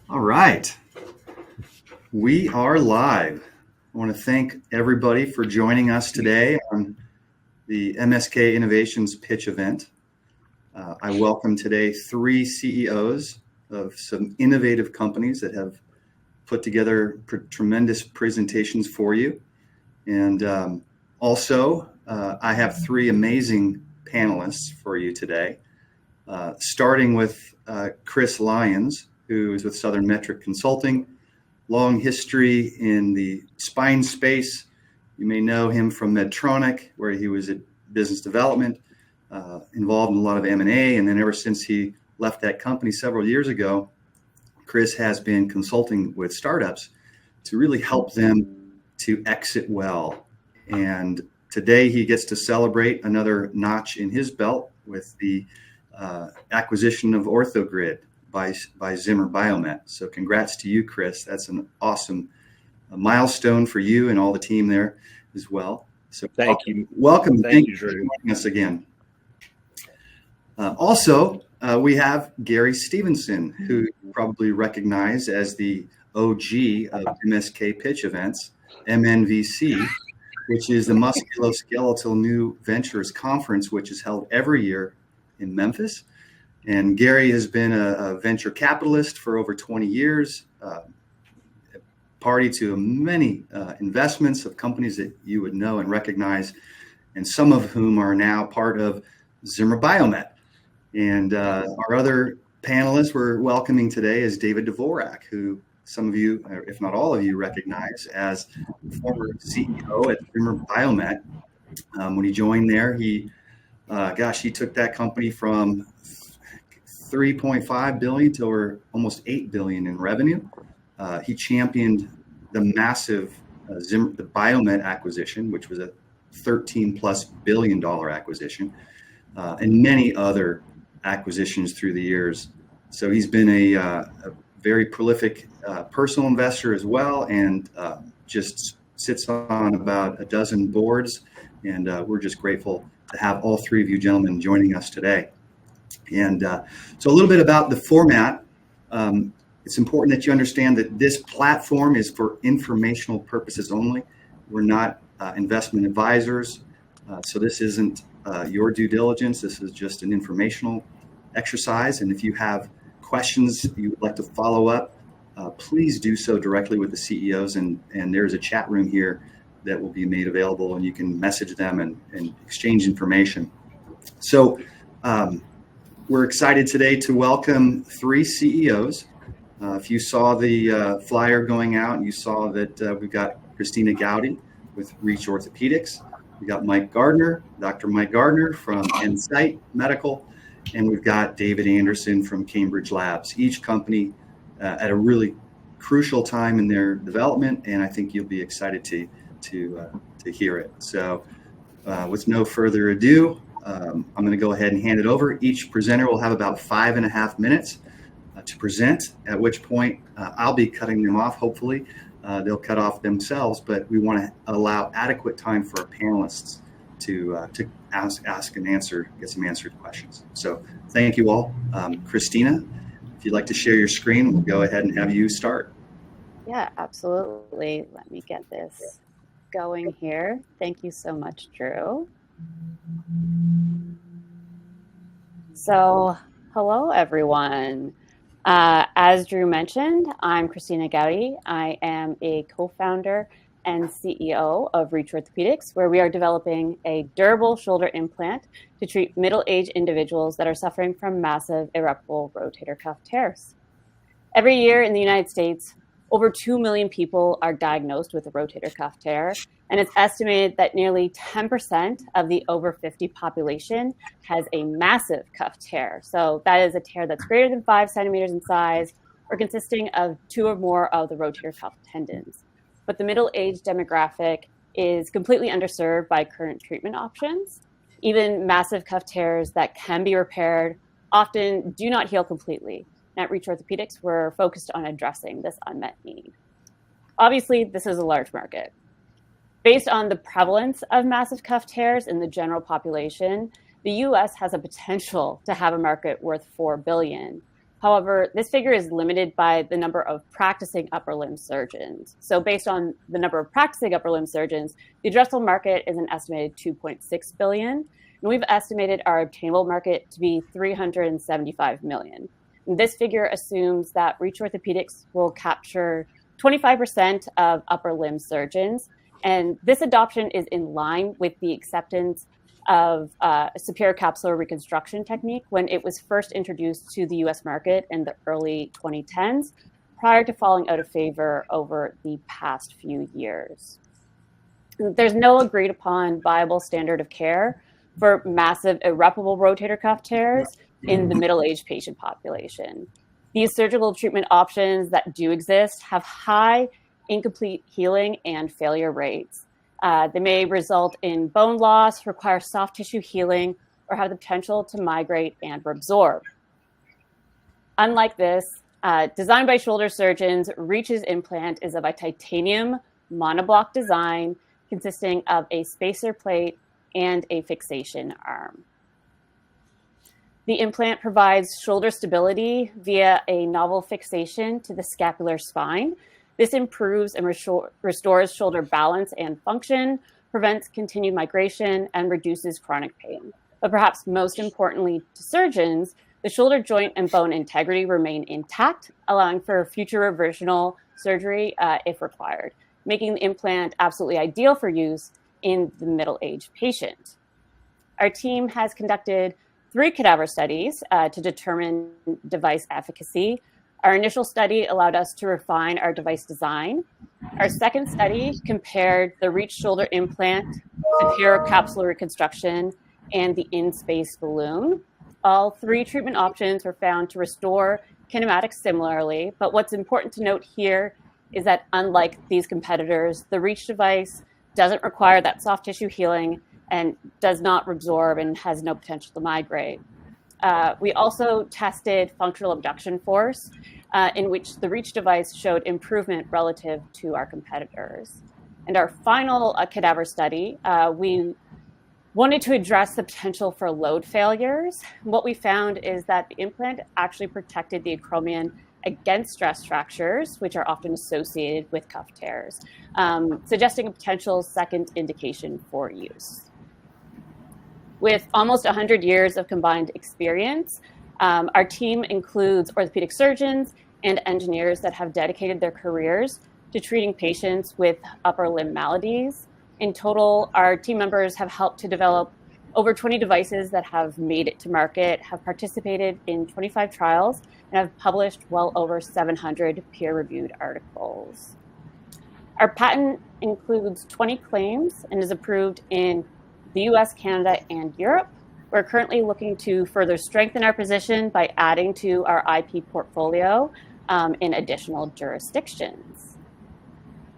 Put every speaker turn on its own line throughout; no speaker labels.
All right, we are live. I want to thank everybody for joining us today on the MSK Innovations Pitch event. I welcome today 3 CEOs of some innovative companies that have put together tremendous presentations for you. And also, I have 3 amazing panelists for you today, starting with Chris Lyons, who is with Southern Metric Consulting, long history in the spine space. You may know him from Medtronic, where he was at business development, involved in a lot of M&A. And then ever since he left that company several years ago, Chris has been consulting with startups to really help them to exit well. And today he gets to celebrate another notch in his belt with the acquisition of OrthoGrid by Zimmer Biomet. So congrats to you, Chris. That's an awesome milestone for you and all the team there as well. So
thank you.
Welcome.
Thank you, Drew.
For joining us again. Also, we have Gary Stevenson, who you probably recognize as the OG of MSK pitch events, MNVC, which is the Musculoskeletal New Ventures Conference, which is held every year in Memphis. And Gary has been a venture capitalist for over 20 years, party to many investments of companies that you would know and recognize, and some of whom are now part of Zimmer Biomet. And our other panelists we're welcoming today is David Dvorak, who some of you, if not all of you, recognize as the former CEO at Zimmer Biomet. When he joined there, he took that company from 3.5 billion to over almost 8 billion in revenue. He championed the massive the Biomet acquisition, which was a $13+ billion acquisition, and many other acquisitions through the years. So he's been a very prolific personal investor as well, and just sits on about a dozen boards. And we're just grateful to have all 3 of you gentlemen joining us today. And so a little bit about the format. It's important that you understand that this platform is for informational purposes only. We're not investment advisors. So this isn't your due diligence. This is just an informational exercise. And if you have questions you would like to follow up, please do so directly with the CEOs. And there's a chat room here that will be made available, and you can message them and exchange information. So we're excited today to welcome 3 CEOs. If you saw the flyer going out, and you saw that we've got Christina Goudy with Reach Orthopaedics. We got Mike Gardner, Dr. Mike Gardner from NSite Medical, and we've got David Anderson from Cambridge Labs. Each company at a really crucial time in their development, and I think you'll be excited to hear it. So with no further ado, I'm going to go ahead and hand it over. Each presenter will have about 5.5 minutes to present, at which point I'll be cutting them off. Hopefully they'll cut off themselves, but we want to allow adequate time for our panelists to ask and answer, get some answered questions. So thank you all. Christina, if you'd like to share your screen, we'll go ahead and have you start.
Yeah, absolutely. Let me get this going here. Thank you so much, Drew. So, hello, everyone. As Drew mentioned, I'm Christina Goudy. I am a co-founder and CEO of Reach Orthopaedics, where we are developing a durable shoulder implant to treat middle-aged individuals that are suffering from massive irreparable rotator cuff tears. Every year in the United States, over 2 million people are diagnosed with a rotator cuff tear, and it's estimated that nearly 10% of the over 50 population has a massive cuff tear. So that is a tear that's greater than 5 centimeters in size or consisting of 2 or more of the rotator cuff tendons. But the middle-aged demographic is completely underserved by current treatment options. Even massive cuff tears that can be repaired often do not heal completely. At Reach Orthopaedics, we're focused on addressing this unmet need. Obviously, this is a large market. Based on the prevalence of massive cuff tears in the general population, the US has a potential to have a market worth $4 billion. However, this figure is limited by the number of practicing upper limb surgeons. So based on the number of practicing upper limb surgeons, the addressable market is an estimated 2.6 billion, and we've estimated our obtainable market to be 375 million. And this figure assumes that Reach Orthopaedics will capture 25% of upper limb surgeons, and this adoption is in line with the acceptance of a superior capsular reconstruction technique when it was first introduced to the US market in the early 2010s, prior to falling out of favor over the past few years. There's no agreed upon viable standard of care for massive irreparable rotator cuff tears in the middle-aged patient population. These surgical treatment options that do exist have high incomplete healing and failure rates. They may result in bone loss, require soft tissue healing, or have the potential to migrate and reabsorb. Unlike this, designed by shoulder surgeons, Reach's implant is of a titanium monoblock design consisting of a spacer plate and a fixation arm. The implant provides shoulder stability via a novel fixation to the scapular spine. This improves and restores shoulder balance and function, prevents continued migration, and reduces chronic pain. But perhaps most importantly to surgeons, the shoulder joint and bone integrity remain intact, allowing for future reversional surgery if required, making the implant absolutely ideal for use in the middle-aged patient. Our team has conducted 3 cadaver studies to determine device efficacy. Our initial study allowed us to refine our device design. Our second study compared the Reach shoulder implant, superior capsular reconstruction, and the in-space balloon. All 3 treatment options were found to restore kinematics similarly, but what's important to note here is that unlike these competitors, the Reach device doesn't require that soft tissue healing and does not reabsorb and has no potential to migrate. We also tested functional abduction force, in which the Reach device showed improvement relative to our competitors. And our final cadaver study, we wanted to address the potential for load failures. What we found is that the implant actually protected the acromion against stress fractures, which are often associated with cuff tears, suggesting a potential second indication for use. With almost 100 years of combined experience, our team includes orthopedic surgeons and engineers that have dedicated their careers to treating patients with upper limb maladies. In total, our team members have helped to develop over 20 devices that have made it to market, have participated in 25 trials, and have published well over 700 peer-reviewed articles. Our patent includes 20 claims and is approved in the US, Canada, and Europe. We're currently looking to further strengthen our position by adding to our IP portfolio in additional jurisdictions.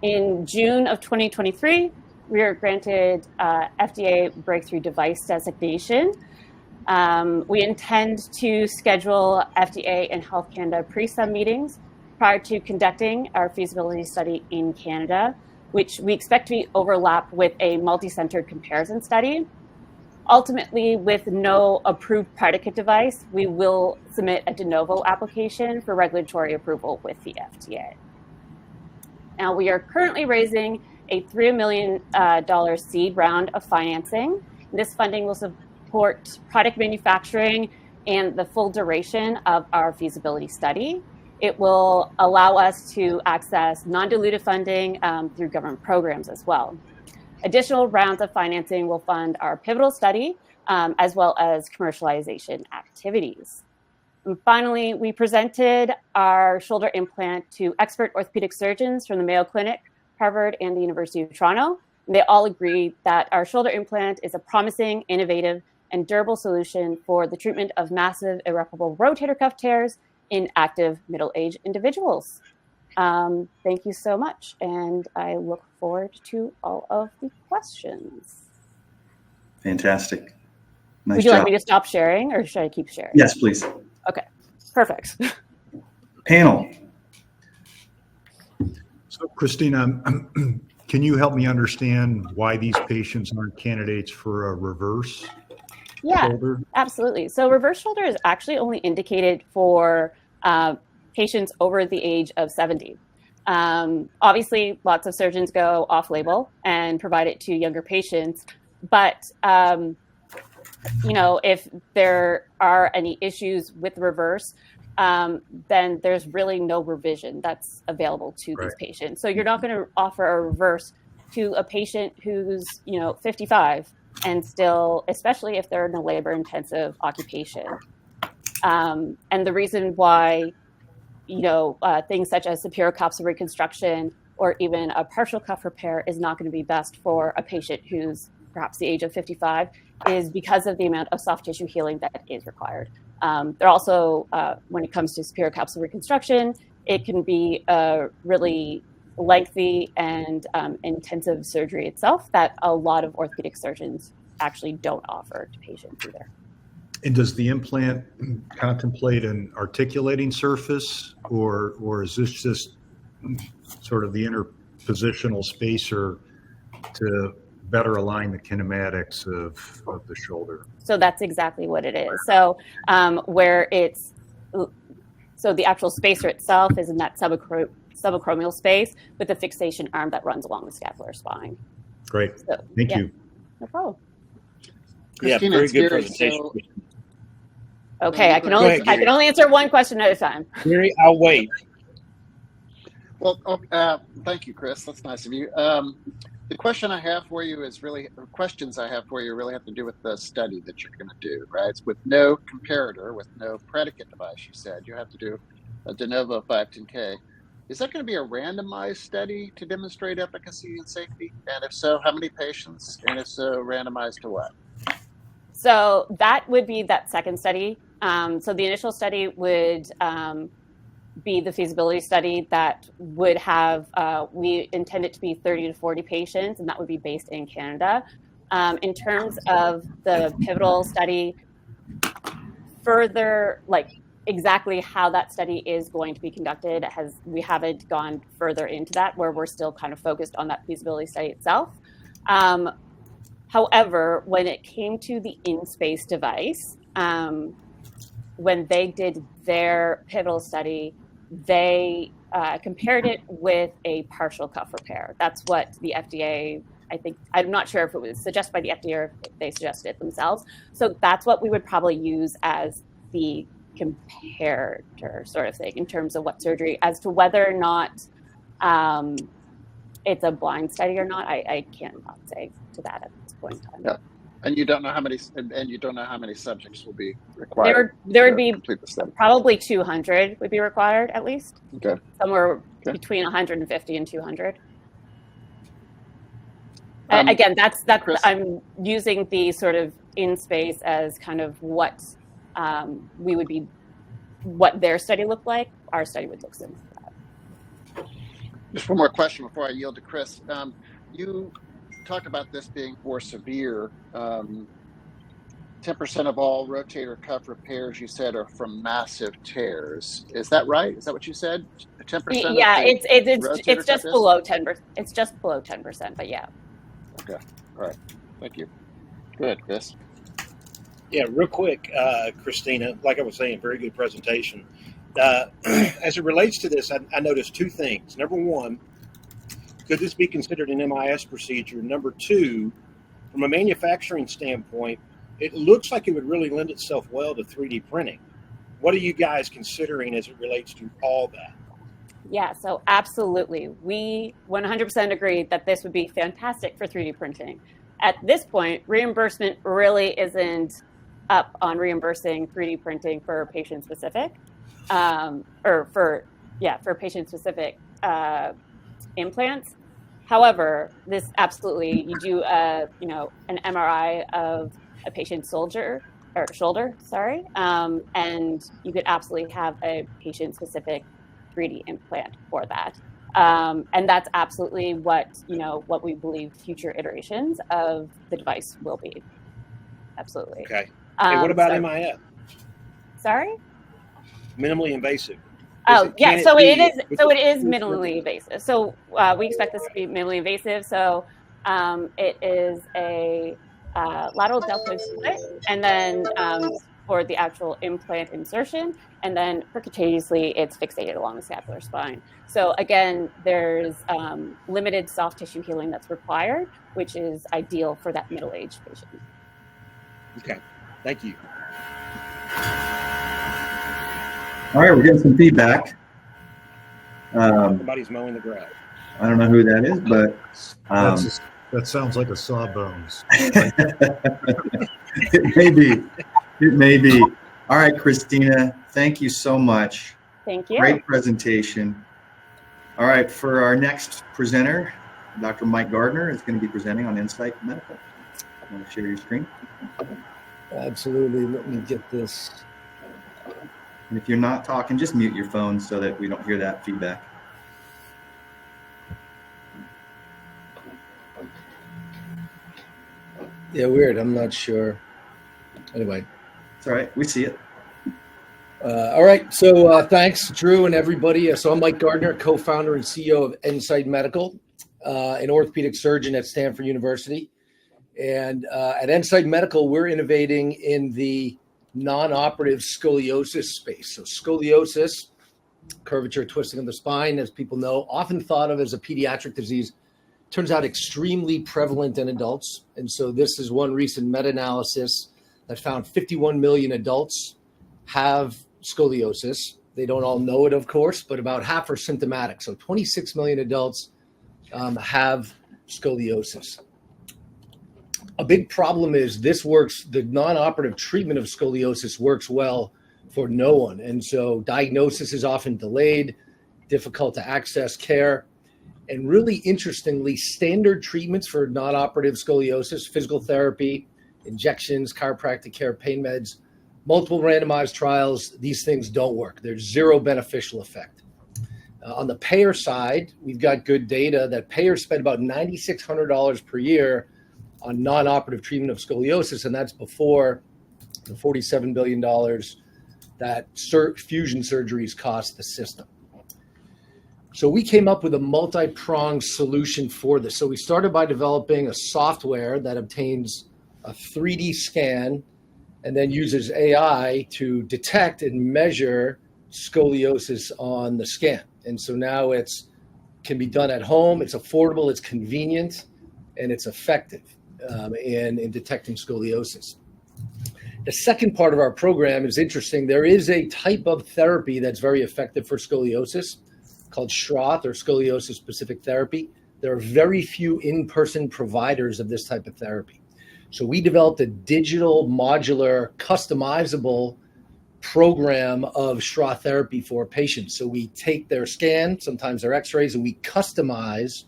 In June of 2023, we were granted FDA Breakthrough Device designation. We intend to schedule FDA and Health Canada pre-sub meetings prior to conducting our feasibility study in Canada, which we expect to be overlap with a multi-centered comparison study. Ultimately, with no approved predicate device, we will submit a de novo application for regulatory approval with the FDA. Now, we are currently raising a $3 million seed round of financing. This funding will support product manufacturing and the full duration of our feasibility study. It will allow us to access non-dilutive funding through government programs as well. Additional rounds of financing will fund our pivotal study as well as commercialization activities. And finally, we presented our shoulder implant to expert orthopedic surgeons from the Mayo Clinic, Harvard, and the University of Toronto. And they all agreed that our shoulder implant is a promising, innovative, and durable solution for the treatment of massive irreparable rotator cuff tears in active middle-aged individuals. Thank you so much, and I look forward to all of the questions.
Fantastic. Nice
Would you
job.
like me to stop sharing, or should I keep sharing?
Yes, please.
Okay, perfect.
Panel.
So, Christina, can you help me understand why these patients aren't candidates for a reverse shoulder?
Absolutely. So reverse shoulder is actually only indicated for patients over the age of 70. Obviously, lots of surgeons go off-label and provide it to younger patients, but if there are any issues with reverse, then there's really no revision that's available to these patients. So you're not going to offer a reverse to a patient who's 55 and still, especially if they're in a labor-intensive occupation. And the reason why things such as superior capsule reconstruction or even a partial cuff repair is not going to be best for a patient who's perhaps the age of 55 is because of the amount of soft tissue healing that is required. There also, when it comes to superior capsule reconstruction, it can be a really lengthy and intensive surgery itself that a lot of orthopedic surgeons actually don't offer to patients either.
And does the implant contemplate an articulating surface, or is this just sort of the interpositional spacer to better align the kinematics of the shoulder?
So that's exactly what it is. So so the actual spacer itself is in that subacromial space with the fixation arm that runs along the scapular spine.
Great.
So,
Thank you.
No problem.
Christina,
very good presentation.
Okay, I can only answer one question at a time.
Gary, I'll wait.
Well, thank you, Chris. That's nice of you. The question I have for you is really, questions I have for you really have to do with the study that you're going to do, right? It's with no comparator, with no predicate device, you said. You have to do a de novo 510K. Is that going to be a randomized study to demonstrate efficacy and safety? And if so, how many patients? And if so, randomized to what?
So that would be that second study. So the initial study would be the feasibility study that would have, we intend it to be 30 to 40 patients, and that would be based in Canada. In terms of the pivotal study, further, exactly how that study is going to be conducted, we haven't gone further into that, where we're still kind of focused on that feasibility study itself. However, when it came to the InSpace device, when they did their pivotal study, they compared it with a partial cuff repair. That's what the FDA, I'm not sure if it was suggested by the FDA or if they suggested it themselves. So that's what we would probably use as the comparator sort of thing in terms of what surgery, as to whether or not it's a blind study or not. I can't say to that at this point in time.
Yeah. And you don't know how many subjects will be required.
There would be probably 200 would be required at least.
Okay.
Somewhere between 150 and 200. Again, that's Chris, I'm using the sort of InSpace as kind of what what their study looked like. Our study would look similar to that.
Just one more question before I yield to Chris. You talk about this being more severe. 10% of all rotator cuff repairs, you said, are from massive tears. Is that right? Is that what you said? 10%?
Yeah, it's just below 10%. It's just below 10%, but yeah.
Okay. All right. Thank you. Good, Chris.
Yeah, real quick, Christina, like I was saying, very good presentation. As it relates to this, I noticed two things. Number one, could this be considered an MIS procedure? Number two, from a manufacturing standpoint, it looks like it would really lend itself well to 3D printing. What are you guys considering as it relates to all that?
Yeah, so absolutely. We 100% agree that this would be fantastic for 3D printing. At this point, reimbursement really isn't up on reimbursing 3D printing for patient-specific, for patient-specific implants. However, this absolutely, you do an MRI of a patient's shoulder, and you could absolutely have a patient-specific 3D implant for that. And that's absolutely what we believe future iterations of the device will be. Absolutely.
Okay. Hey, what about MIS?
Sorry?
Minimally invasive.
So it is minimally invasive. So we expect this to be minimally invasive. So it is a lateral deltoid split, and then for the actual implant insertion, and then percutaneously it's fixated along the scapular spine. So again, there's limited soft tissue healing that's required, which is ideal for that middle-aged patient.
Okay, thank you.
All right, we're getting some feedback.
Somebody's mowing the grass.
I don't know who that is, but
that sounds like a Sawbones.
it may be. It may be. All right, Christina, thank you so much.
Thank you.
Great presentation. All right, for our next presenter, Dr. Mike Gardner is going to be presenting on NSite Medical. Want to share your screen?
Absolutely. Let me get this.
And if you're not talking, just mute your phone so that we don't hear that feedback.
Yeah, weird. I'm not sure. Anyway.
It's all right. We see it.
All right. So thanks, Drew, and everybody. So I'm Mike Gardner, co-founder and CEO of NSite Medical, an orthopedic surgeon at Stanford University. And at NSite Medical, we're innovating in the non-operative scoliosis space. So scoliosis, curvature, twisting of the spine, as people know, often thought of as a pediatric disease, turns out extremely prevalent in adults. And so this is one recent meta-analysis that found 51 million adults have scoliosis. They don't all know it, of course, but about half are symptomatic. So 26 million adults have scoliosis. A big problem is this works, the non-operative treatment of scoliosis works well for no one. And so diagnosis is often delayed, difficult to access care. And really interestingly, standard treatments for non-operative scoliosis, physical therapy, injections, chiropractic care, pain meds, multiple randomized trials, these things don't work. There's zero beneficial effect. On the payer side, we've got good data that payers spend about $9,600 per year on non-operative treatment of scoliosis, and that's before the $47 billion that fusion surgeries cost the system. So we came up with a multi-pronged solution for this. So we started by developing a software that obtains a 3D scan and then uses AI to detect and measure scoliosis on the scan. And so now it's can be done at home, it's affordable, it's convenient, and it's effective in detecting scoliosis. The second part of our program is interesting. There is a type of therapy that's very effective for scoliosis called SCHROTH, or scoliosis-specific therapy. There are very few in-person providers of this type of therapy. So we developed a digital, modular, customizable program of SCHROTH therapy for patients. So we take their scan, sometimes their x-rays, and we customize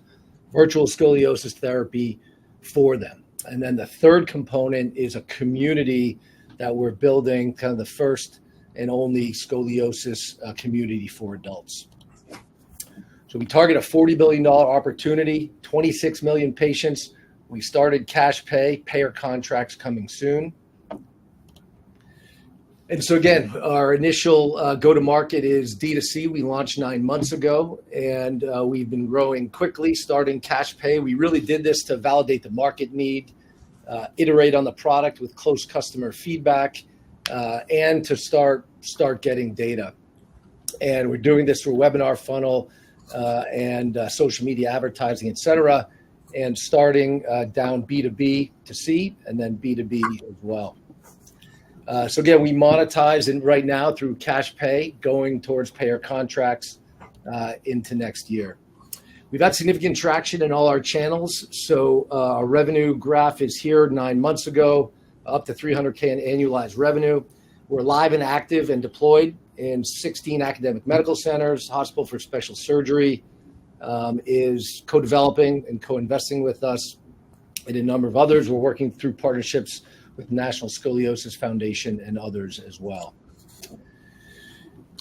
virtual scoliosis therapy for them. And then the third component is a community that we're building, kind of the first and only scoliosis community for adults. So we target a $40 billion opportunity, 26 million patients. We started cash pay, payer contracts coming soon. And so again, our initial go-to-market is D2C. We launched 9 months ago, and we've been growing quickly, starting cash pay. We really did this to validate the market need, iterate on the product with close customer feedback, and to start getting data. And we're doing this through a webinar funnel and social media advertising, et cetera, and starting down B2B to C and then B2B as well. So again, we monetize right now through cash pay, going towards payer contracts into next year. We've had significant traction in all our channels. So our revenue graph is here 9 months ago, up to $300K in annualized revenue. We're live and active and deployed in 16 academic medical centers. Hospital for Special Surgery is co-developing and co-investing with us, and a number of others. We're working through partnerships with National Scoliosis Foundation and others as well.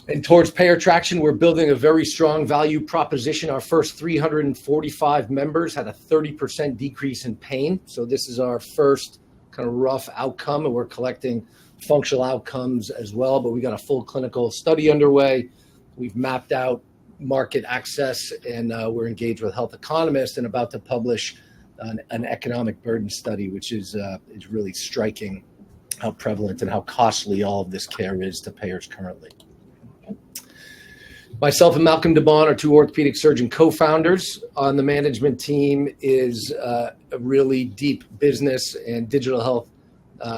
And towards payer traction, we're building a very strong value proposition. Our first 345 members had a 30% decrease in pain. So this is our first kind of rough outcome, and we're collecting functional outcomes as well, but we got a full clinical study underway. We've mapped out market access, and we're engaged with health economists and about to publish an economic burden study, which is really striking how prevalent and how costly all of this care is to payers currently. Myself and Malcolm DeBon are two orthopedic surgeon co-founders. On the management team is a really deep business and digital health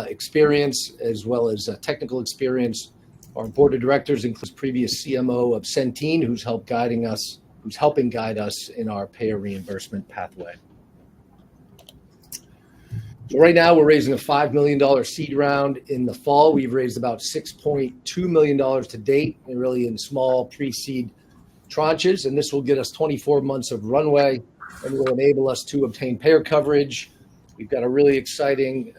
experience, as well as technical experience. Our board of directors includes previous CMO of Centene, who's helping guide us in our payer reimbursement pathway. So right now we're raising a $5 million seed round. In the fall, we've raised about $6.2 million to date, and really in small pre-seed tranches. And this will get us 24 months of runway and will enable us to obtain payer coverage. We've got a really exciting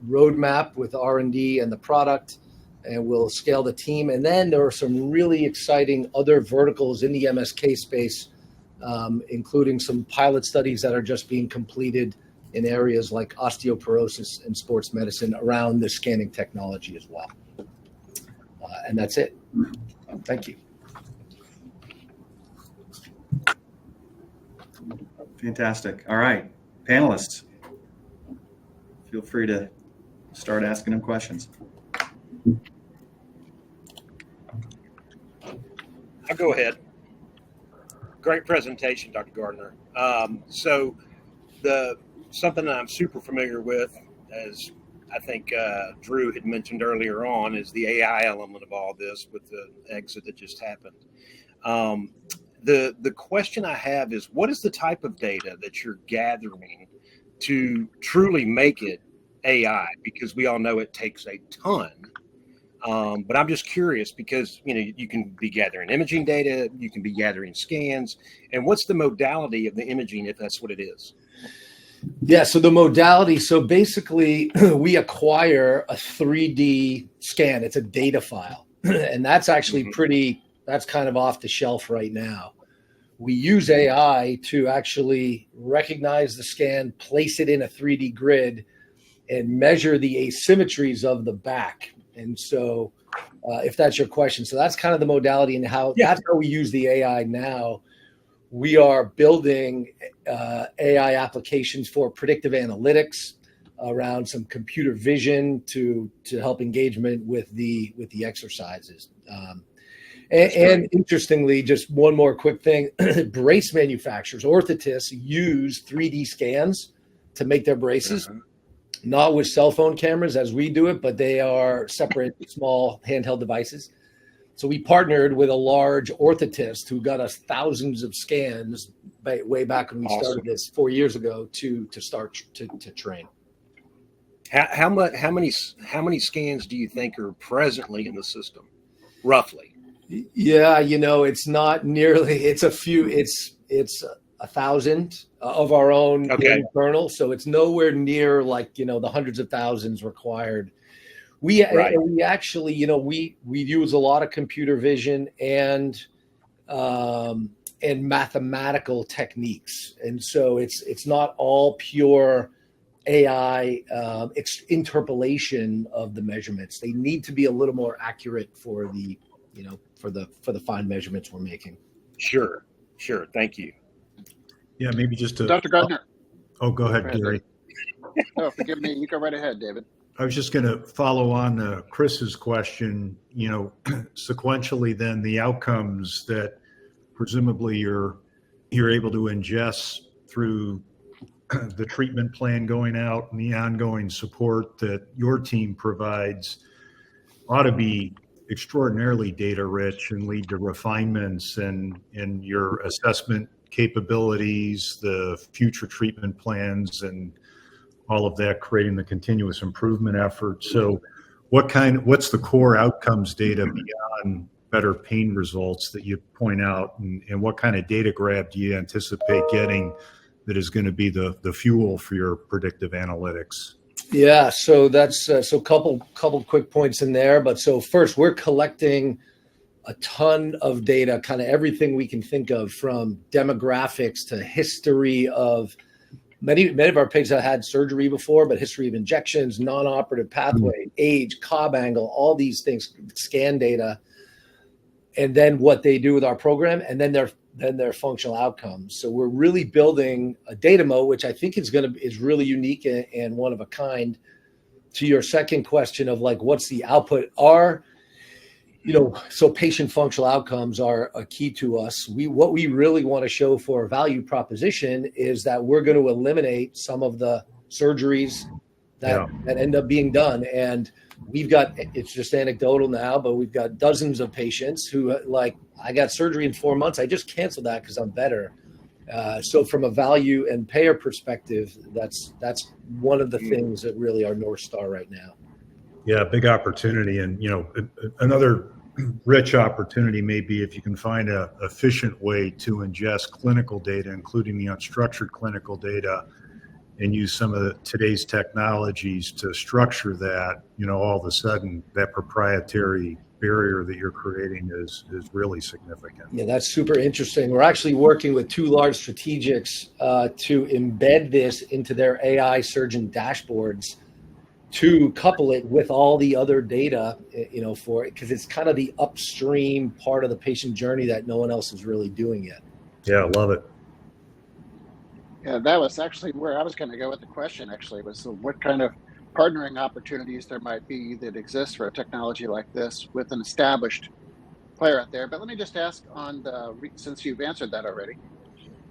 roadmap with R&D and the product, and we'll scale the team. And then there are some really exciting other verticals in the MSK space, including some pilot studies that are just being completed in areas like osteoporosis and sports medicine around the scanning technology as well. And that's it. Thank you.
Fantastic. All right, panelists, feel free to start asking them questions.
I'll go ahead. Great presentation, Dr. Gardner. So something that I'm super familiar with, as I think Drew had mentioned earlier on, is the AI element of all this with the exit that just happened. The question I have is, what is the type of data that you're gathering to truly make it AI? Because we all know it takes a ton. But I'm just curious because, you can be gathering imaging data, you can be gathering scans, and what's the modality of the imaging if that's what it is?
Yeah, so the modality, so basically we acquire a 3D scan. It's a data file, and that's actually that's kind of off the shelf right now. We use AI to actually recognize the scan, place it in a 3D grid, and measure the asymmetries of the back. And so if that's your question, so that's kind of the modality and that's how we use the AI now. We are building AI applications for predictive analytics around some computer vision to help engagement with the exercises. And interestingly, just one more quick thing, brace manufacturers, orthotists use 3D scans to make their braces. Not with cell phone cameras as we do it, but they are separate, small handheld devices. So we partnered with a large orthotist who got us thousands of scans way back when we started this 4 years ago to start to train.
How many scans do you think are presently in the system, roughly?
Yeah, it's not nearly. It's a few. It's 1,000 of our own internal. So it's nowhere near like the hundreds of thousands required. We actually, we use a lot of computer vision and mathematical techniques, and so it's not all pure AI interpolation of the measurements. They need to be a little more accurate for the for the fine measurements we're making.
Sure. Thank you.
Yeah, maybe just to
Dr. Gardner.
Oh, go ahead, Gary.
Oh, forgive me. You go right ahead, David.
I was just going to follow on Chris's question, sequentially then the outcomes that presumably you're able to ingest through the treatment plan going out and the ongoing support that your team provides ought to be extraordinarily data rich and lead to refinements in your assessment capabilities, the future treatment plans, and all of that, creating the continuous improvement effort. So what's the core outcomes data beyond better pain results that you point out, and what kind of data grab do you anticipate getting that is going to be the fuel for your predictive analytics?
Yeah, so that's so couple quick points in there. But so first, we're collecting a ton of data, kind of everything we can think of, from demographics to history of many of our pigs have had surgery before, but history of injections, non-operative pathway, age, Cobb angle, all these things, scan data, and then what they do with our program, and then their functional outcomes. So we're really building a data moat, which I think is really unique and one of a kind, to your second question of like, what's the output? So patient functional outcomes are a key to us. What we really want to show for a value proposition is that we're going to eliminate some of the surgeries that end up being done. And it's just anecdotal now, but we've got dozens of patients who like, I got surgery in 4 months. I just canceled that because I'm better. So from a value and payer perspective, that's one of the things that really are North Star right now.
Yeah, big opportunity. And, another rich opportunity may be if you can find an efficient way to ingest clinical data, including the unstructured clinical data, and use some of today's technologies to structure that, all of a sudden that proprietary barrier that you're creating is really significant.
Yeah, that's super interesting. We're actually working with 2 large strategics to embed this into their AI surgeon dashboards to couple it with all the other data, for it, because it's kind of the upstream part of the patient journey that no one else is really doing yet.
Yeah, love it.
Yeah, that was actually where I was going to go with the question, actually, was what kind of partnering opportunities there might be that exist for a technology like this with an established player out there. But let me just ask since you've answered that already,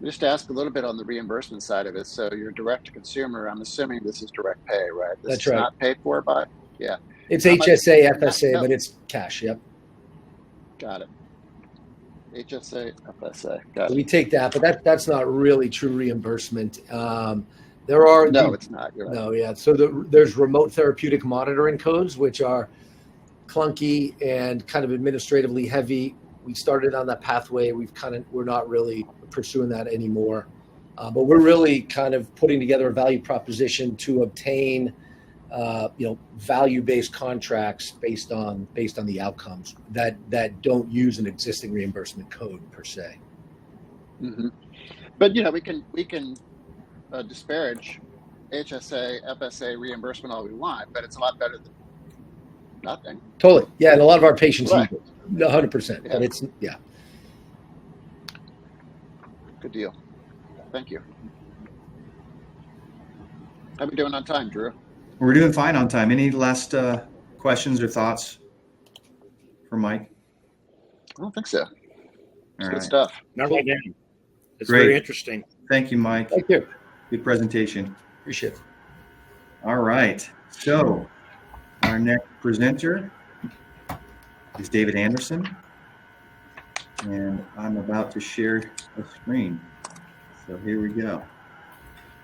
just ask a little bit on the reimbursement side of it. So you're direct to consumer. I'm assuming this is direct pay, right?
That's right.
Not paid for by, yeah.
It's HSA, FSA, but it's cash. Yep.
Got it. HSA, FSA. Got it.
We take that, but that's not really true reimbursement. It's not. You're right. No, yeah. So there's remote therapeutic monitoring codes, which are clunky and kind of administratively heavy. We started on that pathway. We're not really pursuing that anymore, but we're really kind of putting together a value proposition to obtain, value-based contracts based on the outcomes that don't use an existing reimbursement code per se.
Mm-hmm. But we can disparage HSA, FSA reimbursement all we want, but it's a lot better than nothing.
Totally, yeah, and a lot of our patients
right.
use it, 100%.
Yeah.
But it's
Good deal. Thank you. How are we doing on time, Drew?
We're doing fine on time. Any last questions or thoughts for Mike?
I don't think so. It's good
right.
stuff.
Not right now. It's
Great.
very interesting.
Thank you, Mike.
Thank you.
Good presentation.
Appreciate it.
All right. So our next presenter is David Anderson. And I'm about to share a screen. So here we go.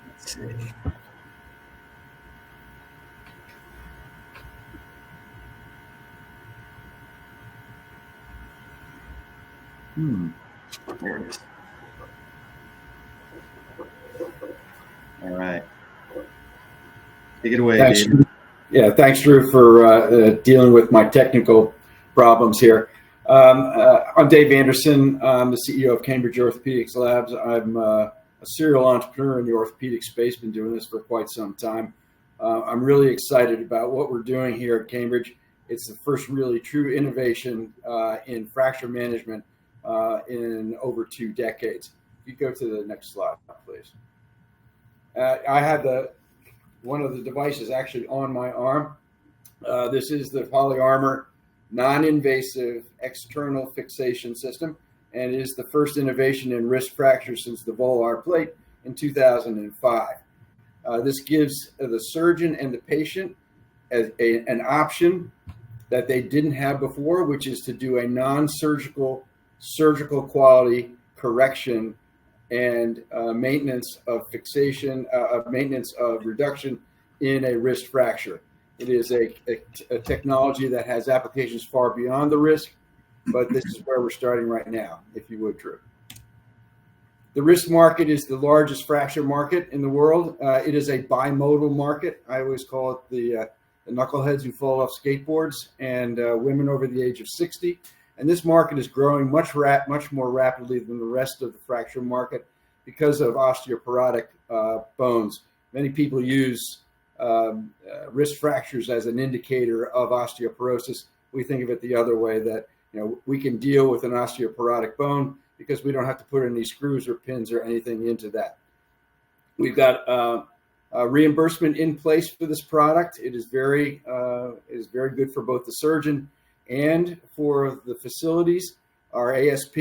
Let's see. There it is. All right. Take it away,
Thanks.
David.
Yeah, thanks, Drew, for dealing with my technical problems here. I'm Dave Anderson. I'm the CEO of Cambridge Orthopaedic Labs. I'm a serial entrepreneur in the orthopedic space, been doing this for quite some time. I'm really excited about what we're doing here at Cambridge. It's the first really true innovation in fracture management in over 2 decades. If you go to the next slide, please. I have one of the devices actually on my arm. This is the PolyArmour non-invasive external fixation system, and it is the first innovation in wrist fracture since the volar plate in 2005. This gives the surgeon and the patient an option that they didn't have before, which is to do a non-surgical, surgical quality correction and maintenance of fixation, maintenance of reduction in a wrist fracture. It is a technology that has applications far beyond the wrist, but this is where we're starting right now, if you would, Drew. The wrist market is the largest fracture market in the world. It is a bimodal market. I always call it the knuckleheads who fall off skateboards and women over the age of 60. And this market is growing much more rapidly than the rest of the fracture market because of osteoporotic bones. Many people use wrist fractures as an indicator of osteoporosis. We think of it the other way, that we can deal with an osteoporotic bone because we don't have to put any screws or pins or anything into that. We've got Reimbursement in place for this product. It is very good for both the surgeon and for the facilities. Our ASP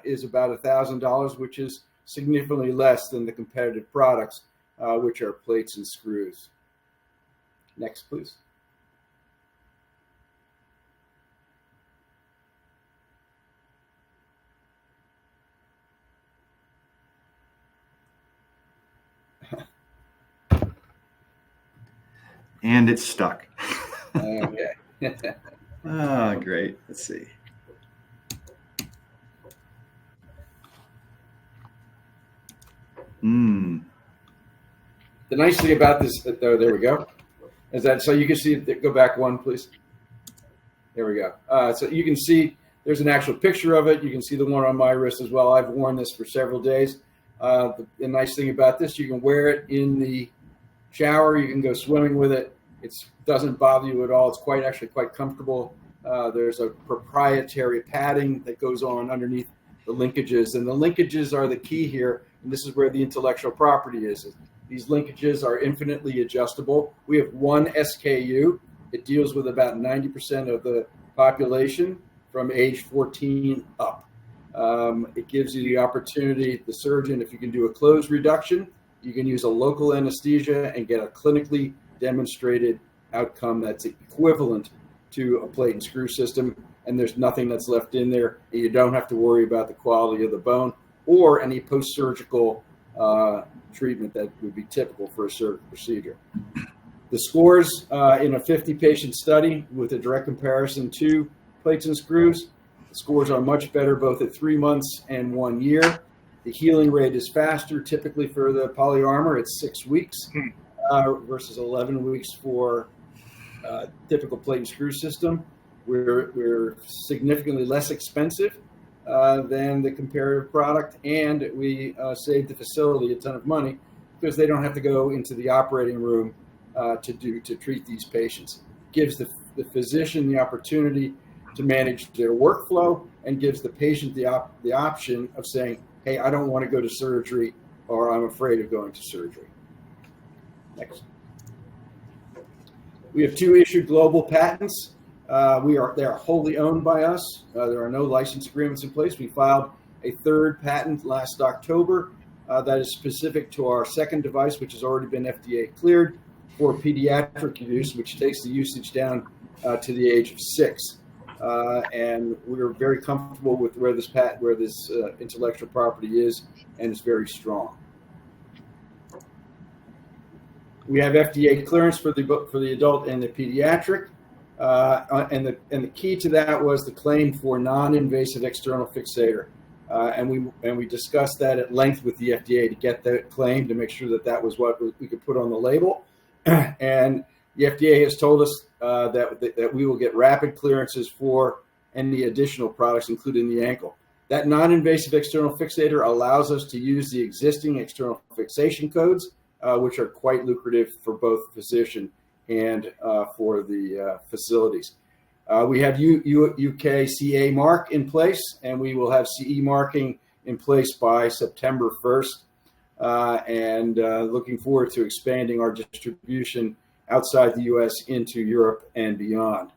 is about $1,000, which is significantly less than the competitive products, which are plates and screws. Next, please.
And it's stuck.
Okay.
Ah, great. Let's see.
The nice thing about this, there we go, is that, so you can see, go back one, please. There we go. So you can see there's an actual picture of it. You can see the one on my wrist as well. I've worn this for several days. The nice thing about this, you can wear it in the shower. You can go swimming with it. It doesn't bother you at all. It's actually quite comfortable. There's a proprietary padding that goes on underneath the linkages, and the linkages are the key here. And this is where the intellectual property is. These linkages are infinitely adjustable. We have one SKU. It deals with about 90% of the population from age 14 up. It gives you the opportunity, the surgeon, if you can do a closed reduction, you can use a local anesthesia and get a clinically demonstrated outcome that's equivalent to a plate and screw system, and there's nothing that's left in there. And you don't have to worry about the quality of the bone or any post-surgical treatment that would be typical for a surgical procedure. The scores in a 50-patient study with a direct comparison to plates and screws, the scores are much better both at 3 months and 1 year. The healing rate is faster. Typically for the PolyArmour, it's 6 weeks versus 11 weeks for typical plate and screw system. We're significantly less expensive than the comparative product, and we save the facility a ton of money because they don't have to go into the operating room to treat these patients. Gives the physician the opportunity to manage their workflow and gives the patient the option of saying, hey, I don't want to go to surgery, or I'm afraid of going to surgery. Next. We have 2 issued global patents. They are wholly owned by us. There are no license agreements in place. We filed a 3rd patent last October that is specific to our 2nd device, which has already been FDA cleared for pediatric use, which takes the usage down to the age of 6. And we're very comfortable with where this intellectual property is, and it's very strong. We have FDA clearance for the adult and the pediatric, and the key to that was the claim for non-invasive external fixator, and we discussed that at length with the FDA to get that claim, to make sure that was what we could put on the label. And the FDA has told us that we will get rapid clearances for any additional products, including the ankle. That non-invasive external fixator allows us to use the existing external fixation codes, which are quite lucrative for both physician and for the facilities. We have UK CA mark in place, and we will have CE marking in place by September 1st. And looking forward to expanding our distribution outside the U.S. into Europe and beyond.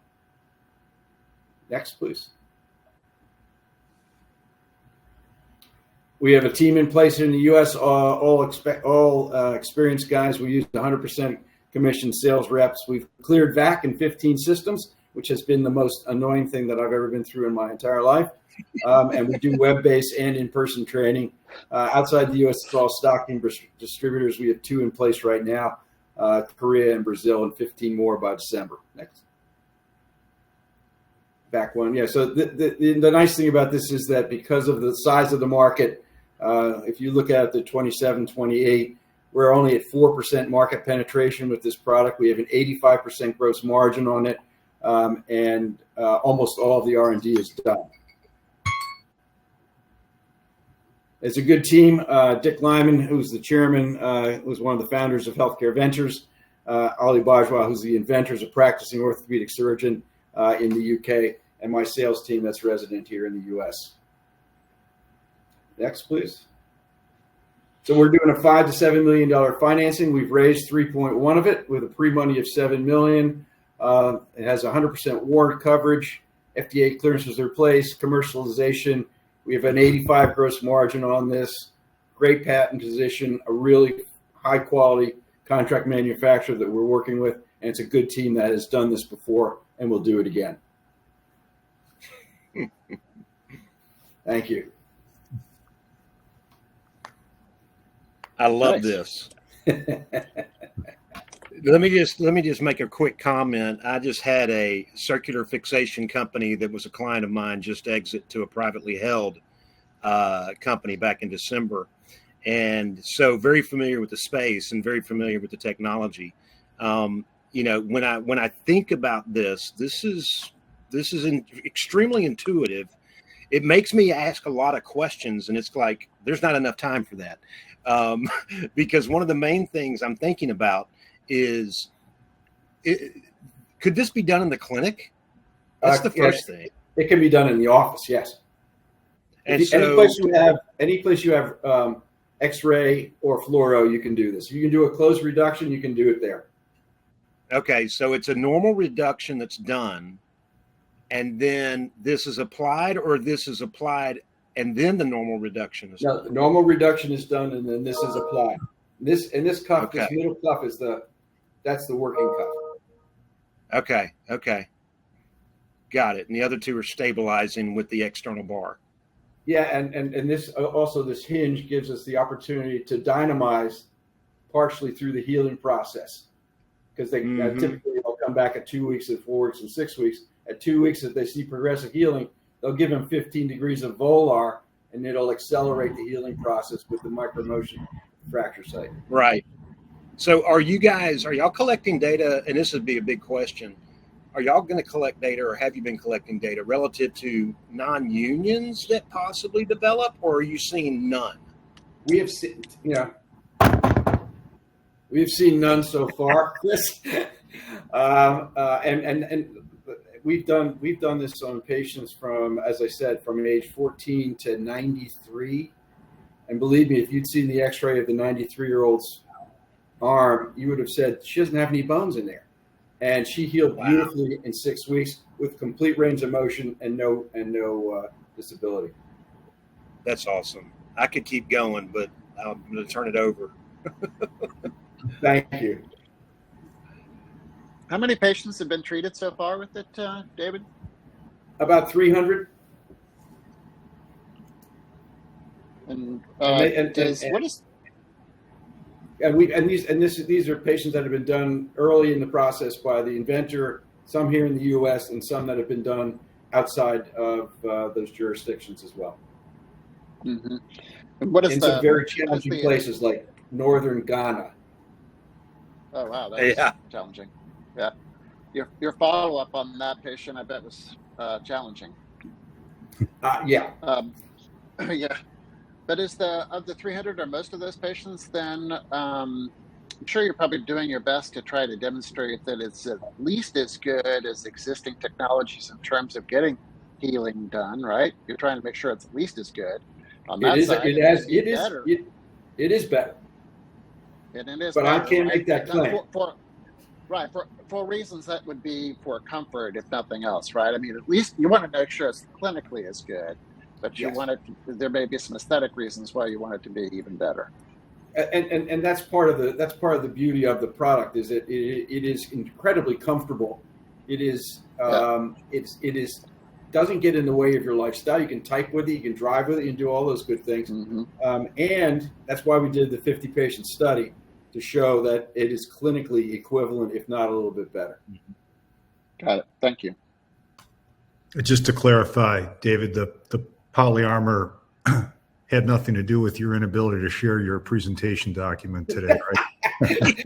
Next, please. We have a team in place in the U.S., all experienced guys. We use 100% commissioned sales reps. We've cleared VAC in 15 systems, which has been the most annoying thing that I've ever been through in my entire life. And we do web-based and in-person training. Outside the U.S., it's all stocking distributors. We have 2 in place right now, Korea and Brazil, and 15 more by December. Next. Back one. Yeah, so the nice thing about this is that because of the size of the market, if you look at the 27, 28, we're only at 4% market penetration with this product. We have an 85% gross margin on it, and almost all of the R&D is done. It's a good team. Dick Lyman, who's the chairman, was one of the founders of Healthcare Ventures. Ali Bajwa, who's the inventor, is a practicing orthopedic surgeon in the UK, and my sales team that's resident here in the US. Next, please. So we're doing a $5 to $7 million financing. We've raised 3.1 of it with a pre-money of $7 million. It has 100% warrant coverage. FDA clearances are in place. Commercialization. We have an 85 gross margin on this. Great patent position. A really high quality contract manufacturer that we're working with, and it's a good team that has done this before and will do it again. Thank you.
I love
Nice.
this. Let me just make a quick comment. I just had a circular fixation company that was a client of mine just exit to a privately held company back in December, and so very familiar with the space and very familiar with the technology. When I think about this is extremely intuitive. It makes me ask a lot of questions, and it's like there's not enough time for that. Because one of the main things I'm thinking about is, could this be done in the clinic? That's the first thing.
It can be done in the office, yes.
And
Any place you have X-ray or fluoro, you can do this. You can do a closed reduction. You can do it there.
Okay, so it's a normal reduction that's done, and then this is applied, or this is applied and then the normal reduction is done?
No, the normal reduction is done, and then this is applied. This cuff,
Okay.
This middle cuff that's the working cuff.
Okay. Got it. And the other two are stabilizing with the external bar.
Yeah, and this also this hinge gives us the opportunity to dynamize partially through the healing process, because they typically they'll come back at 2 weeks, at 4 weeks, and 6 weeks. At 2 weeks, if they see progressive healing, they'll give them 15 degrees of volar, and it'll accelerate the healing process with the micromotion fracture site.
Right. So are y'all collecting data? And this would be a big question. Are y'all going to collect data, or have you been collecting data relative to non-unions that possibly develop, or are you seeing none?
We have seen, we've seen none so far, Chris. And we've done this on patients from, as I said, from age 14 to 93. And believe me, if you'd seen the X-ray of the 93-year-old's arm, you would have said she doesn't have any bones in there. And she healed beautifully in 6 weeks with complete range of motion and no disability.
That's awesome. I could keep going, but I'm going to turn it over.
Thank you.
How many patients have been treated so far with it, David?
About 300.
And
these are patients that have been done early in the process by the inventor, some here in the U.S. and some that have been done outside of those jurisdictions as well.
Mm-hmm. And what is
in some very challenging places like northern Ghana.
Oh wow, that's challenging. Yeah, your follow up on that patient, I bet, was challenging.
Yeah.
Yeah. But of the 300, are most of those patients then, I'm sure you're probably doing your best to try to demonstrate that it's at least as good as existing technologies in terms of getting healing done, right? You're trying to make sure it's at least as good. On that side, it is better.
It is better.
And it is
but
better,
I can't
right?
make that claim.
For reasons that would be for comfort, if nothing else, right? I mean, at least you want to make sure it's clinically as good. But you want it. There may be some aesthetic reasons why you want it to be even better.
And that's part of the beauty of the product, is that it is incredibly comfortable. It is doesn't get in the way of your lifestyle. You can type with it, you can drive with it, you can do all those good things. Mm-hmm. And that's why we did the 50 patient study, to show that it is clinically equivalent, if not a little bit better.
Got it. Thank you.
Just to clarify, David, the PolyArmour had nothing to do with your inability to share your presentation document today, right?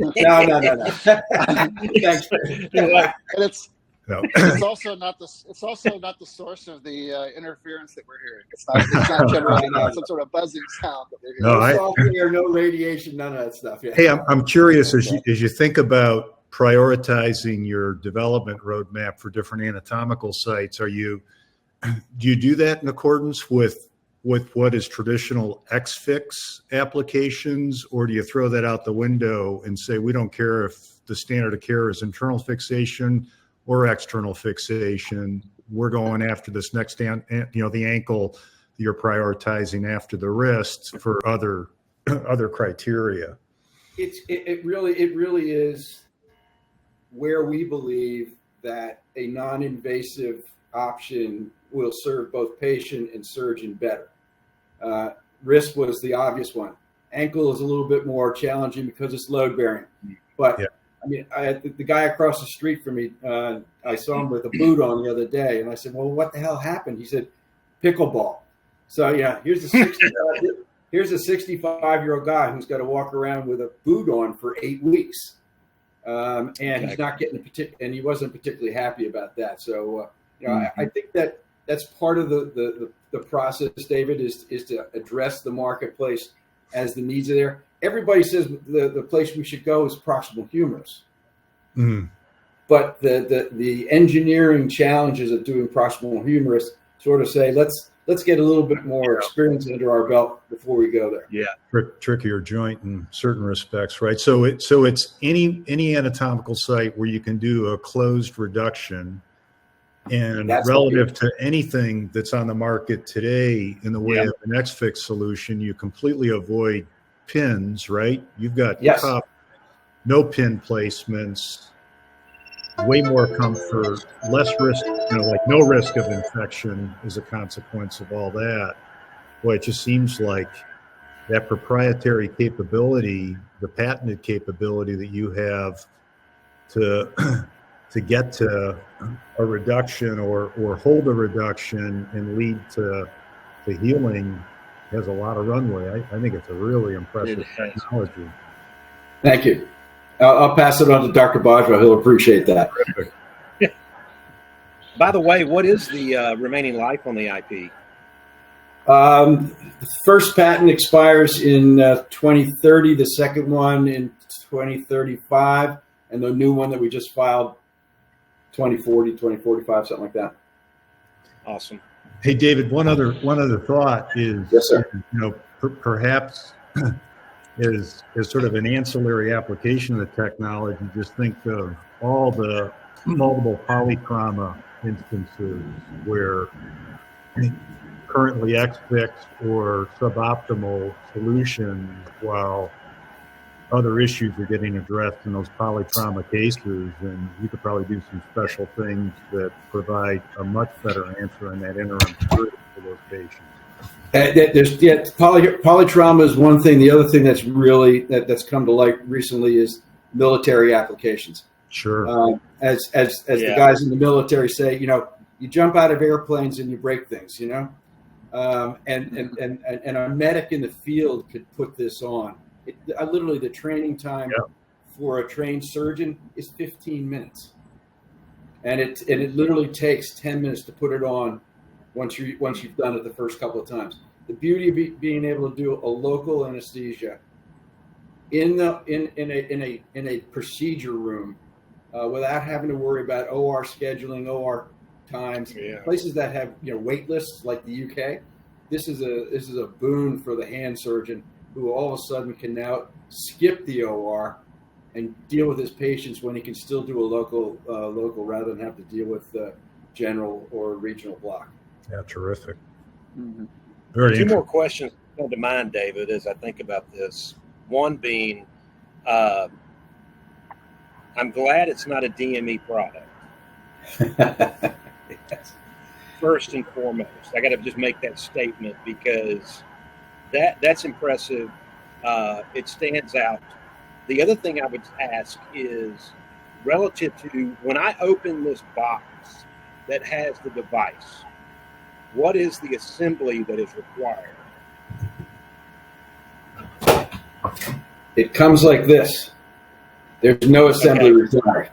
No. Thanks.
It's also not the source of the interference that we're hearing. It's not generating some sort of buzzing sound that we're hearing.
No software, no radiation, none of that stuff. Yeah.
Hey, I'm curious, as you think about prioritizing your development roadmap for different anatomical sites, do you do that in accordance with with what is traditional X-Fix applications, or do you throw that out the window and say, we don't care if the standard of care is internal fixation or external fixation? We're going after this next, the ankle, you're prioritizing after the wrist for other criteria.
It really is where we believe that a non-invasive option will serve both patient and surgeon better. Wrist was the obvious one. Ankle is a little bit more challenging because it's load bearing. But I mean, the guy across the street from me, I saw him with a boot on the other day, and I said, "Well, what the hell happened?" He said, "Pickleball." So yeah, here's a 65-year-old guy who's got to walk around with a boot on for 8 weeks, and he's not getting and he wasn't particularly happy about that. So I think that's part of the process, David, is to address the marketplace as the needs are there. Everybody says the place we should go is proximal humerus, but the engineering challenges of doing proximal humerus sort of say let's get a little bit more experience under our belt before we go there.
Yeah, trickier joint in certain respects, right? So it's any anatomical site where you can do a closed reduction, and that's relative to anything that's on the market today in the way of an X-Fix solution, you completely avoid pins, right? You've got no pin placements, way more comfort, less risk, like no risk of infection as a consequence of all that. Boy, it just seems like that proprietary capability, the patented capability that you have to get to a reduction or hold a reduction and lead to healing has a lot of runway. I think it's a really impressive technology.
Thank you. I'll pass it on to Dr. Bajwa. He'll appreciate that.
By the way, what is the remaining life on the IP?
The first patent expires in 2030, the second one in 2035, and the new one that we just filed 2040, 2045, something like that.
Awesome.
Hey, David, one other thought is,
yes, sir.
Perhaps is sort of an ancillary application of the technology. Just think of all the multiple polytrauma instances where currently X-Fix or suboptimal solutions, while other issues are getting addressed in those polytrauma cases, and you could probably do some special things that provide a much better answer in that interim period for those patients.
Polytrauma is one thing. The other thing that's really that's come to light recently is military applications.
Sure.
As the guys in the military say, you jump out of airplanes and you break things, and a medic in the field could put this on. Literally, the training time for a trained surgeon is 15 minutes, and it literally takes 10 minutes to put it on once you've done it the first couple of times. The beauty of being able to do a local anesthesia in a procedure room without having to worry about OR scheduling, OR times, places that have wait lists like the UK. This is a boon for the hand surgeon, who all of a sudden can now skip the OR and deal with his patients when he can still do a local rather than have to deal with the general or regional block.
Yeah, terrific.
Mm-hmm.
Very
Two more questions come to mind, David, as I think about this. One being, I'm glad it's not a DME product.
Yes.
First and foremost, I got to just make that statement because that's impressive. It stands out. The other thing I would ask is relative to when I open this box that has the device, what is the assembly that is required?
It comes like this. There's no assembly required.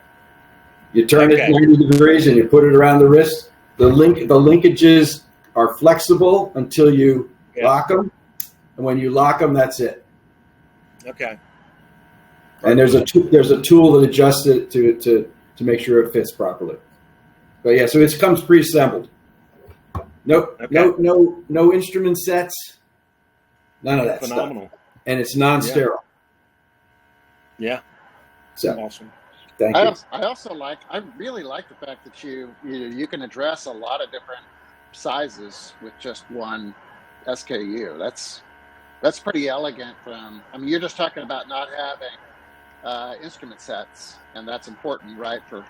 You turn it 90 degrees and you put it around the wrist. The linkages are flexible until you lock them. And when you lock them, that's it.
Okay.
And there's a tool that adjusts it to make sure it fits properly. But yeah, so it comes pre-assembled. No,
Okay.
no instrument sets. None of that
Phenomenal.
stuff. And it's non-sterile.
Yeah.
So
Awesome.
thank you.
I really like the fact that you can address a lot of different sizes with just one SKU. That's pretty elegant. You're just talking about not having instrument sets, and that's important, right, for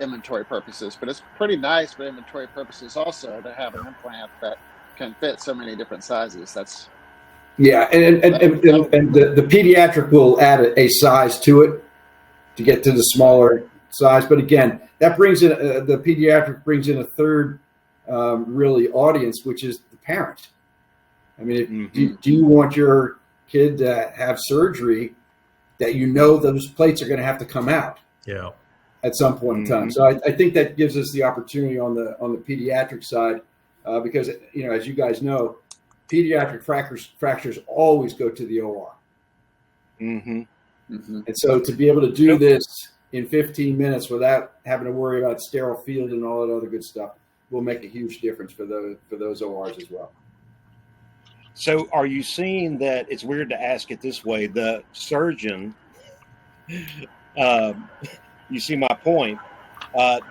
inventory purposes. But it's pretty nice for inventory purposes also to have an implant that can fit so many different sizes. That's
and the pediatric will add a size to it to get to the smaller size. But again, that brings in the pediatric brings in a third really audience, which is the parent. I mean, do you want your kid to have surgery that those plates are going to have to come out?
Yeah.
At some point in time. So I think that gives us the opportunity on the pediatric side because as you guys know, pediatric fractures always go to the OR. And so to be able to do this in 15 minutes without having to worry about sterile field and all that other good stuff will make a huge difference for those ORs as well.
So are you seeing that, it's weird to ask it this way, the surgeon, you see my point,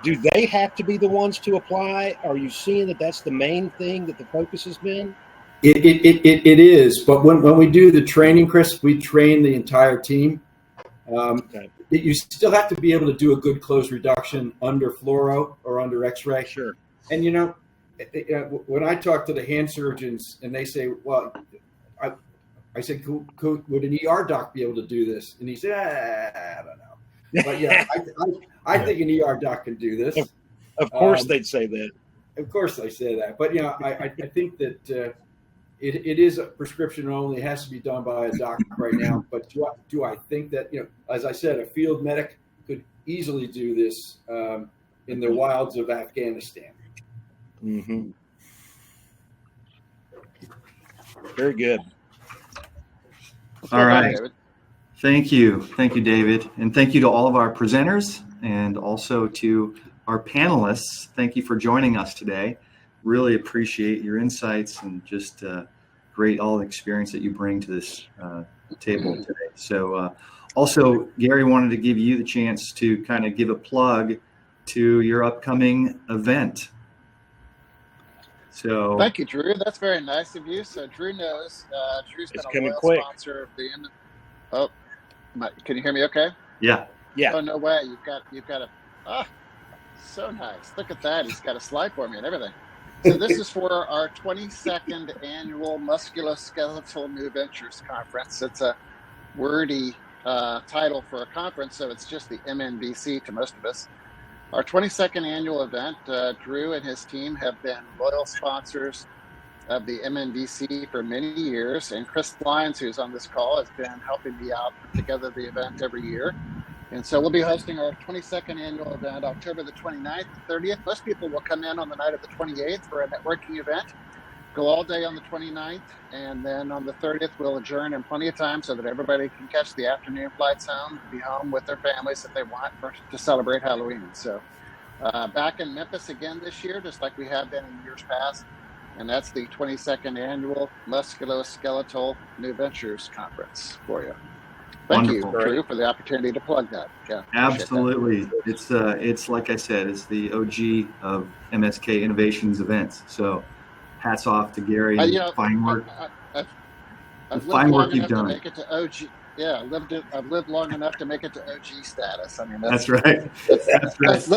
do they have to be the ones to apply? Are you seeing that that's the main thing that the focus has been?
It is, but when we do the training, Chris, we train the entire team. You still have to be able to do a good close reduction under fluoro or under X-ray.
Sure.
And when I talk to the hand surgeons and they say, "Well," I said, "Would an ER doc be able to do this?" And he said, "I don't know." But yeah, I think an ER doc can do this.
Of course, they'd say that.
Of course, they say that. But I think that it is a prescription only. It has to be done by a doctor right now. But do I think that as I said, a field medic could easily do this in the wilds of Afghanistan?
Very good.
All right. Thank you, David. And thank you to all of our presenters and also to our panelists. Thank you for joining us today. Really appreciate your insights and just great all the experience that you bring to this table today. So also, Gary wanted to give you the chance to kind of give a plug to your upcoming event. So
thank you, Drew. That's very nice of you. So Drew knows. Drew's been a loyal sponsor of the. Oh, can you hear me? Okay.
Yeah.
Oh no way! You've got a. So nice. Look at that. He's got a slide for me and everything. So this is for our 22nd annual Musculoskeletal New Ventures Conference. It's a wordy title for a conference, so it's just the MNVC to most of us. Our 22nd annual event, Drew and his team have been loyal sponsors of the MNVC for many years, and Chris Lyons, who's on this call, has been helping me out put together the event every year. And so we'll be hosting our 22nd annual event October the 29th, 30th. Most people will come in on the night of the 28th for a networking event, go all day on the 29th, and then on the 30th we'll adjourn in plenty of time so that everybody can catch the afternoon flights home, be home with their families if they want to celebrate Halloween. So back in Memphis again this year, just like we have been in years past, and that's the 22nd annual Musculoskeletal New Ventures Conference for you. Thank
Wonderful.
you, Drew, for the opportunity to plug that. Yeah,
absolutely. That. It's like I said, it's the OG of MSK Innovations events. So hats off to Gary and fine work.
I've
fine work you've
done.
done.
To make it to OG. Yeah, I've lived long enough to make it to OG status. I mean,
that's right. That's right.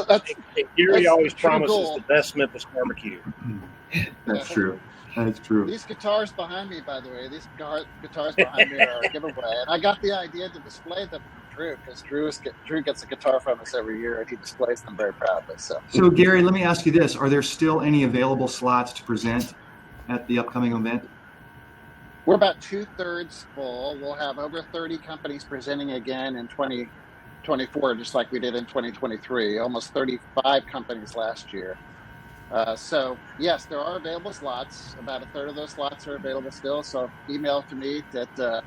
Gary always promises the best Memphis barbecue.
That's true. That's true.
These guitars behind me, by the way, guitars behind me are a giveaway. And I got the idea to display them from Drew because Drew gets a guitar from us every year and he displays them very proudly. So
Gary, let me ask you this. Are there still any available slots to present at the upcoming event?
We're about 2/3 full. We'll have over 30 companies presenting again in 2024, just like we did in 2023, almost 35 companies last year. So yes, there are available slots. About 1/3 of those slots are available still. So email to me at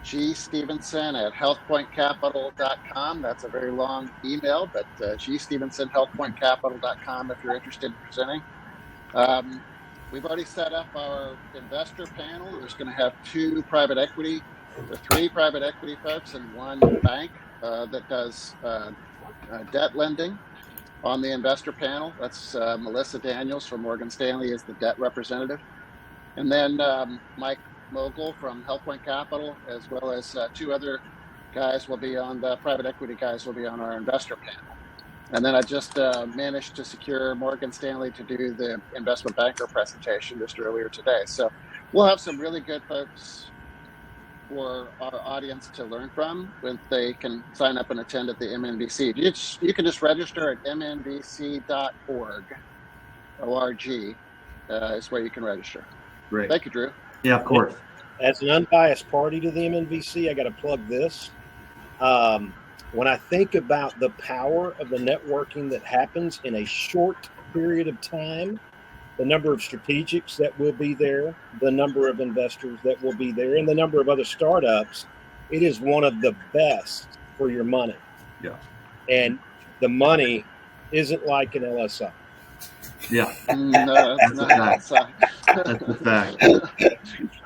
gstevenson@healthpointcapital.com. That's a very long email, but gstevenson@healthpointcapital.com if you're interested in presenting. we've already set up our investor panel. There's going to have three private equity folks and one bank that does debt lending on the investor panel. That's Melissa Daniels from Morgan Stanley is the debt representative. And then Mike Mogul from HealthPoint Capital, as well as two other guys will be on the private equity guys will be on our investor panel. And then I just managed to secure Morgan Stanley to do the investment banker presentation just earlier today. So we'll have some really good folks for our audience to learn from when they can sign up and attend at the MNVC. You can just register at mnvc.org. O-R-G is where you can register.
Great.
Thank you, Drew.
Yeah, of course.
As an unbiased party to the MNVC, I got to plug this. When I think about the power of the networking that happens in a short period of time, the number of strategics that will be there, the number of investors that will be there, and the number of other startups, it is one of the best for your money.
Yeah.
And the money isn't like an LSI.
Yeah.
No,
That's
it's not.
That's the fact.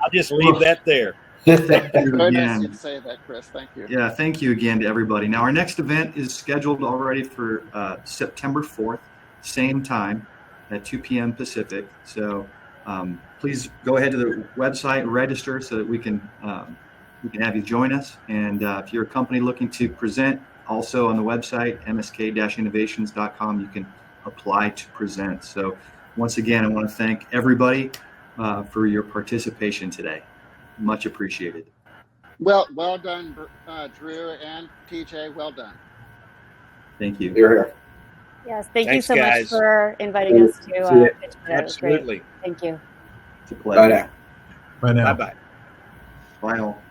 I'll just leave that there.
Thank you
Very nice of you
again.
to say that, Chris. Thank you.
Yeah, thank you again to everybody. Now, our next event is scheduled already for September 4th, same time at 2 p.m. Pacific. So please go ahead to the website, register so that we can have you join us. And if you're a company looking to present, also on the website, msk-innovations.com, you can apply to present. So once again, I want to thank everybody for your participation today. Much appreciated.
Well done, Drew and TJ. Well done.
Thank you.
You're here.
Yes, thank you
Thanks,
so
guys.
much for inviting us to
See ya.
pitch today. It was great.
Absolutely.
Thank you.
It's a
Bye
pleasure.
now.
Bye now.
Bye-bye.
Bye all.